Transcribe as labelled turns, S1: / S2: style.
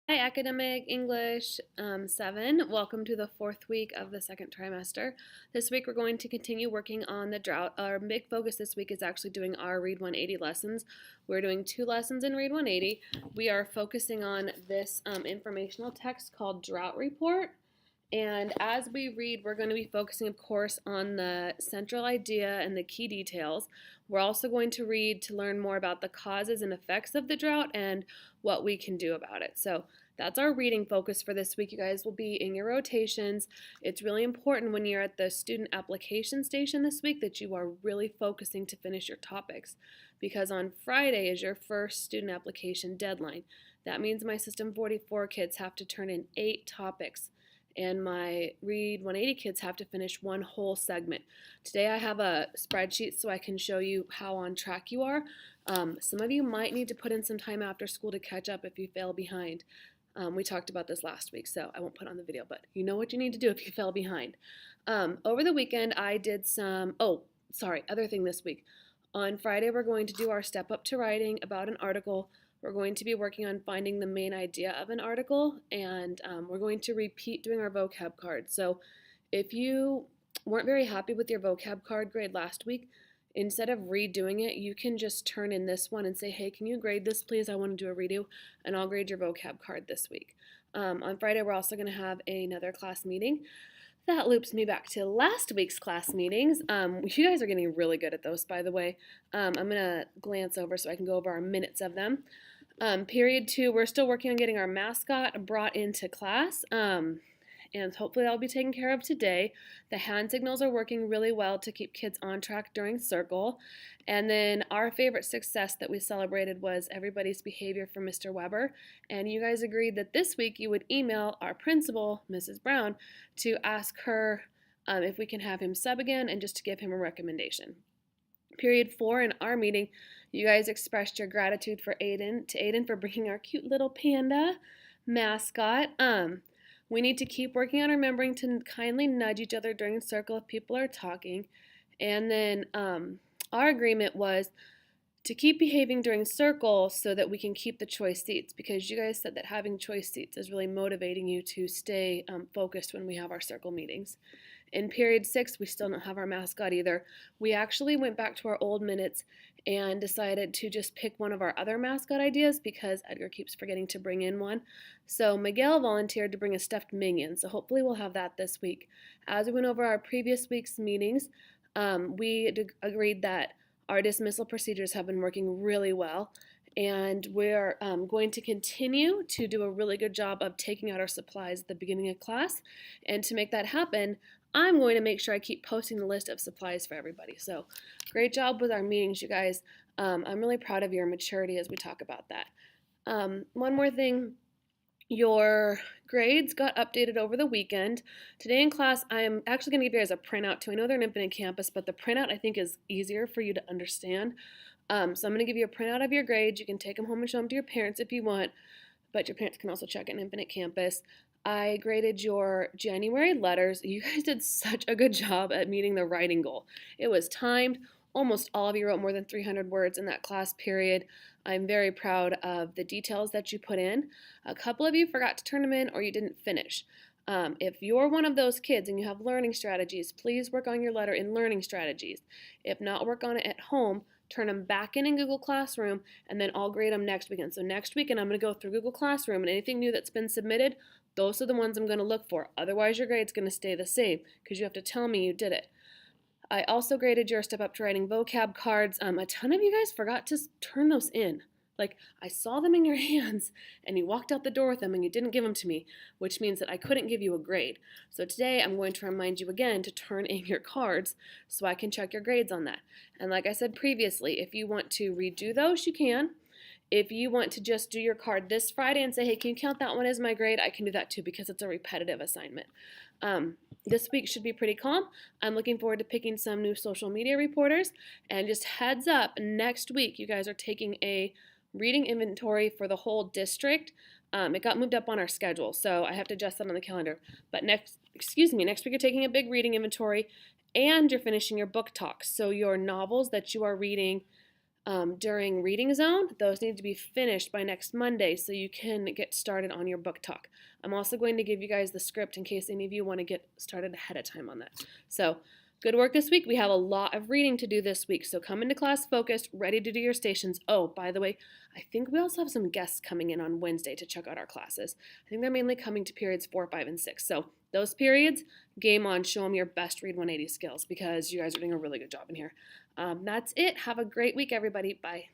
S1: Hi, Academic English 7. Welcome to the fourth week of the second trimester. This week we're going to continue working on the drought. Our big focus this week is actually doing our Read 180 lessons. We're doing 2 lessons in Read 180. We are focusing on this informational text called Drought Report. And as we read, we're going to be focusing, of course, on the central idea and the key details. We're also going to read to learn more about the causes and effects of the drought and what we can do about it. So that's our reading focus for this week. You guys will be in your rotations. It's really important when you're at the student application station this week that you are really focusing to finish your topics, because on Friday is your first student application deadline. That means my System 44 kids have to turn in 8 topics, and my Read 180 kids have to finish one whole segment. Today I have a spreadsheet so I can show you how on track you are. Some of you might need to put in some time after school to catch up if you fell behind. We talked about this last week, so I won't put on the video, but you know what you need to do if you fell behind. Over the weekend I did some, other thing this week. On Friday we're going to do our Step Up to Writing about an article. We're going to be working on finding the main idea of an article, and we're going to repeat doing our vocab card. So if you weren't very happy with your vocab card grade last week, instead of redoing it, you can just turn in this one and say, hey, can you grade this please? I want to do a redo, and I'll grade your vocab card this week. On Friday, we're also going to have another class meeting. That loops me back to last week's class meetings. You guys are getting really good at those, by the way. I'm going to glance over so I can go over our minutes of them. Period 2, we're still working on getting our mascot brought into class, and hopefully that'll be taken care of today. The hand signals are working really well to keep kids on track during circle. And then our favorite success that we celebrated was everybody's behavior for Mr. Weber, and you guys agreed that this week you would email our principal, Mrs. Brown, to ask her if we can have him sub again and just to give him a recommendation. Period 4, in our meeting, you guys expressed your gratitude to Aiden for bringing our cute little panda mascot. We need to keep working on remembering to kindly nudge each other during circle if people are talking. And then our agreement was to keep behaving during circle so that we can keep the choice seats, because you guys said that having choice seats is really motivating you to stay focused when we have our circle meetings. In period 6, we still don't have our mascot either. We actually went back to our old minutes and decided to just pick one of our other mascot ideas because Edgar keeps forgetting to bring in one. So Miguel volunteered to bring a stuffed minion, so hopefully we'll have that this week. As we went over our previous week's meetings, we agreed that our dismissal procedures have been working really well, and we're going to continue to do a really good job of taking out our supplies at the beginning of class. And to make that happen, I'm going to make sure I keep posting the list of supplies for everybody. So great job with our meetings, you guys. I'm really proud of your maturity as we talk about that. One more thing. Your grades got updated over the weekend. Today in class, I'm actually going to give you guys a printout too. I know they're in Infinite Campus, but the printout I think is easier for you to understand. So I'm going to give you a printout of your grades. You can take them home and show them to your parents if you want, but your parents can also check it in Infinite Campus. I graded your January letters. You guys did such a good job at meeting the writing goal. It was timed. Almost all of you wrote more than 300 words in that class period. I'm very proud of the details that you put in. A couple of you forgot to turn them in or you didn't finish. If you're one of those kids and you have learning strategies, please work on your letter in learning strategies. If not, work on it at home. Turn them back in Google Classroom, and then I'll grade them next weekend. So next weekend I'm going to go through Google Classroom, and anything new that's been submitted, those are the ones I'm going to look for. Otherwise, your grade's going to stay the same because you have to tell me you did it. I also graded your Step Up to Writing vocab cards. A ton of you guys forgot to turn those in. Like, I saw them in your hands, and you walked out the door with them, and you didn't give them to me, which means that I couldn't give you a grade. So today, I'm going to remind you again to turn in your cards so I can check your grades on that. And like I said previously, if you want to redo those, you can. If you want to just do your card this Friday and say, hey, can you count that one as my grade? I can do that too because it's a repetitive assignment. This week should be pretty calm. I'm looking forward to picking some new social media reporters. And just heads up, next week you guys are taking a reading inventory for the whole district. It got moved up on our schedule, so I have to adjust that on the calendar. But next week you're taking a big reading inventory and you're finishing your book talks. So your novels that you are reading during reading zone, those need to be finished by next Monday so you can get started on your book talk. I'm also going to give you guys the script in case any of you want to get started ahead of time on that. So good work this week. We have a lot of reading to do this week, so come into class focused, ready to do your stations. Oh, by the way, I think we also have some guests coming in on Wednesday to check out our classes. I think they're mainly coming to periods 4, 5, and 6. So those periods, game on, show them your best Read 180 skills because you guys are doing a really good job in here. That's it. Have a great week, everybody. Bye.